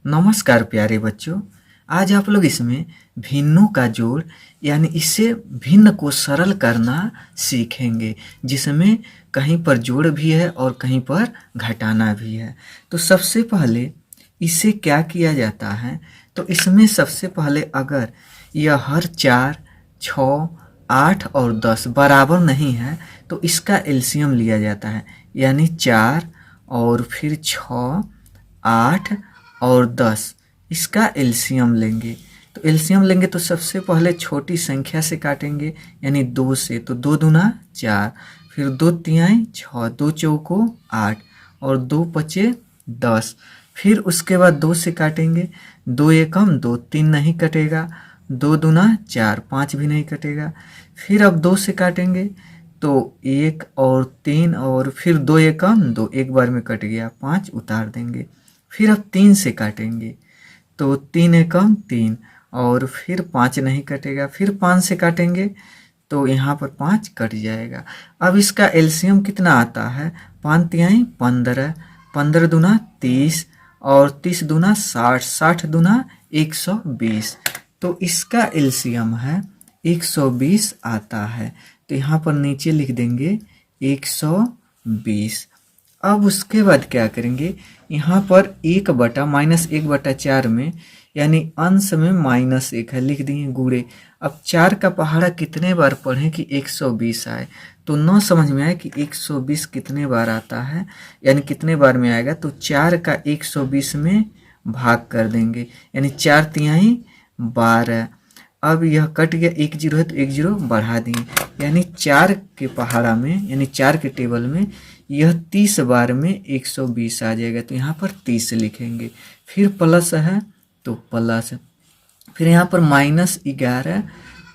नमस्कार प्यारे बच्चों। आज आप लोग इसमें भिन्नों का जोड़ यानी इससे भिन्न को सरल करना सीखेंगे, जिसमें कहीं पर जोड़ भी है और कहीं पर घटाना भी है। तो सबसे पहले इसे क्या किया जाता है, तो इसमें सबसे पहले अगर यह हर 4, 6, 8 और 10 बराबर नहीं है तो इसका एलसीएम लिया जाता है, यानी 4 और फिर 6, 8 और 10 इसका एलसीएम लेंगे। तो एलसीएम लेंगे तो सबसे पहले छोटी संख्या से काटेंगे, यानी 2 से। तो 2 दूना 4, फिर 2 तिहाई 6, 2 चौको 8 और 2 पचे 10। फिर उसके बाद 2 से काटेंगे, 2 एकम 2, 3 नहीं कटेगा। 2 दूना 4, 5 भी नहीं कटेगा। फिर अब 2 से काटेंगे तो 1 और 3 और फिर 2 एकम 2, एक बार में कट गया, 5 उतार देंगे। फिर अब 3 से काटेंगे तो 3 एकम 3 और फिर 5 नहीं कटेगा। फिर 5 से काटेंगे तो यहाँ पर 5 कट जाएगा। अब इसका एलसीएम कितना आता है, 5 तिहाई 15, 15 दूना 30 और 30 दूना 60, 60 दूना 120। तो इसका एलसीएम है 120 आता है। तो यहाँ पर नीचे लिख देंगे 120। अब उसके बाद क्या करेंगे, यहाँ पर 1/-1/4 में यानी अंश में -1 है, लिख दिए गुणे। अब 4 का पहाड़ा कितने बार पढ़ें कि 120 आए, तो न समझ में आए कि 120 कितने बार आता है, यानी कितने बार में आएगा। तो 4 का 120 में भाग कर देंगे, यानी 4 तिहाई 12। अब यह कट गया, 1 जीरो है तो 1 जीरो बढ़ा दिए, यानी 4 के पहाड़ा में यानी 4 के टेबल में यह 30 बार में 120 आ जाएगा। तो यहाँ पर 30 लिखेंगे। फिर प्लस है तो प्लस, फिर यहाँ पर -11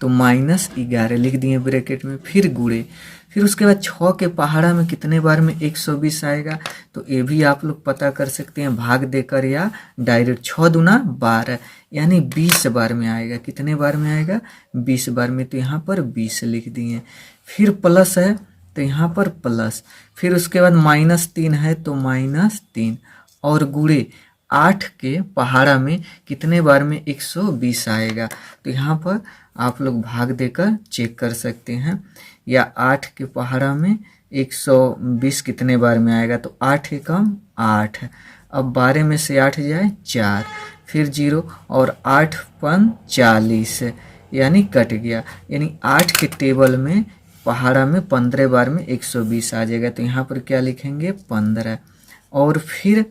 तो -11 लिख दिए ब्रैकेट में। फिर गुणे, फिर उसके बाद 6 के पहाड़ा में कितने बार में 120 आएगा, तो ये भी आप लोग पता कर सकते हैं भाग देकर या डायरेक्ट। 6 दूना 12 यानी 20 बार में आएगा। कितने बार में आएगा, 20 बार में। तो यहाँ पर 20 लिख दिए। फिर प्लस है तो यहाँ पर प्लस, फिर उसके बाद -3 है तो -3 और गुणे 8 के पहाड़ा में कितने बार में 120 आएगा। तो यहाँ पर आप लोग भाग देकर चेक कर सकते हैं, या 8 के पहाड़ा में 120 कितने बार में आएगा, तो 8 एकम 8। अब 12 में से 8 जाए 4, फिर 0 और 8 पन 40 यानी कट गया, यानी 8 के टेबल में पहाड़ा में 15 बार में 120 आ जाएगा। तो यहाँ पर क्या लिखेंगे 15। और फिर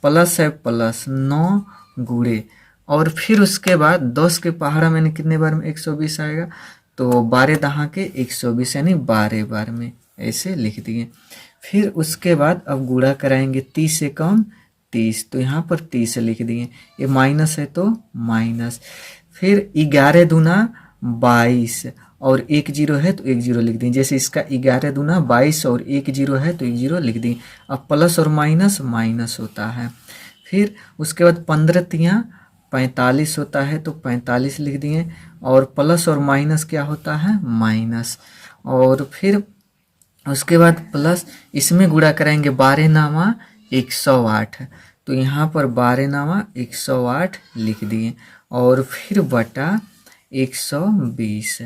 प्लस है प्लस 9 गुणे, और फिर उसके बाद 10 के पहाड़ा में कितने बार में 120 आएगा, तो 12 दहा के 120 यानी 12 बार में, ऐसे लिख दिए। फिर उसके बाद अब गुणा कराएंगे, 30 एकम 30 तो यहाँ पर 30 लिख दिए। ये माइनस है तो माइनस। फिर 11 दूना 22 और 1 जीरो है तो 1 जीरो लिख दें। जैसे इसका 11 दूना 22 और 1 जीरो है तो 1 जीरो लिख दें। अब प्लस और माइनस माइनस होता है। फिर उसके बाद 15 तिया 45 होता है तो 45 लिख दिए, और प्लस और माइनस क्या होता है, माइनस। और फिर उसके बाद प्लस, इसमें गुणा कराएंगे 12 नामा 108 तो यहाँ पर 12 नामा 108 लिख दिए, और फिर बटा 120।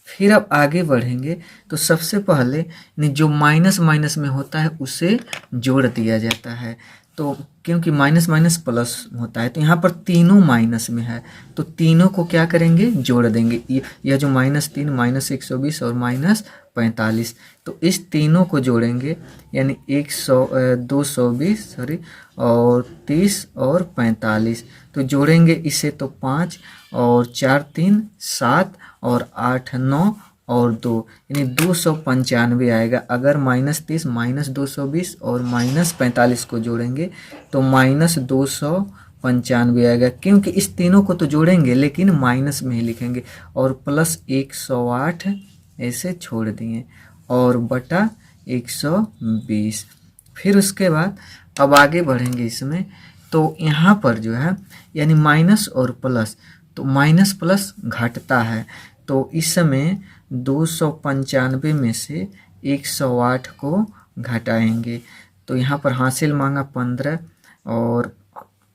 फिर अब आगे बढ़ेंगे तो सबसे पहले जो माइनस माइनस में होता है उसे जोड़ दिया जाता है। तो क्योंकि माइनस माइनस प्लस होता है तो यहाँ पर तीनों माइनस में है, तो तीनों को क्या करेंगे, जोड़ देंगे। यह जो -3 -120 और -45, तो इस तीनों को जोड़ेंगे, यानी 220 सॉरी और 30 और 45। तो जोड़ेंगे इसे तो 5 और 4 3 7 और 8 9 और 2 यानी 295 आएगा। अगर -30 -220 और -45 को जोड़ेंगे तो -295 आएगा, क्योंकि इस तीनों को तो जोड़ेंगे लेकिन माइनस में ही लिखेंगे, और प्लस 108 ऐसे छोड़ दिए और बटा 120। फिर उसके बाद अब आगे बढ़ेंगे इसमें, तो यहाँ पर जो है यानी माइनस और प्लस, तो माइनस प्लस घटता है, तो इस समय 295 में से 108 को घटाएंगे। तो यहाँ पर हासिल मांगा 15 और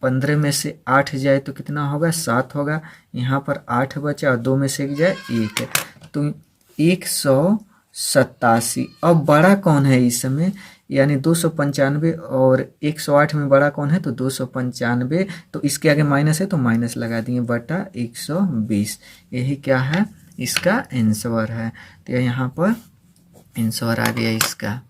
15 में से 8 जाए तो कितना होगा, 7 होगा। यहाँ पर 8 बचा और 2 में से 1 जाए 1 है, तो 187। अब बड़ा कौन है इस समय, यानी 295, और 108 में बड़ा कौन है तो 295, तो इसके आगे माइनस है तो माइनस लगा दिए बटा 120। यही क्या है, इसका आंसर है। तो यहाँ पर आंसर आ गया इसका।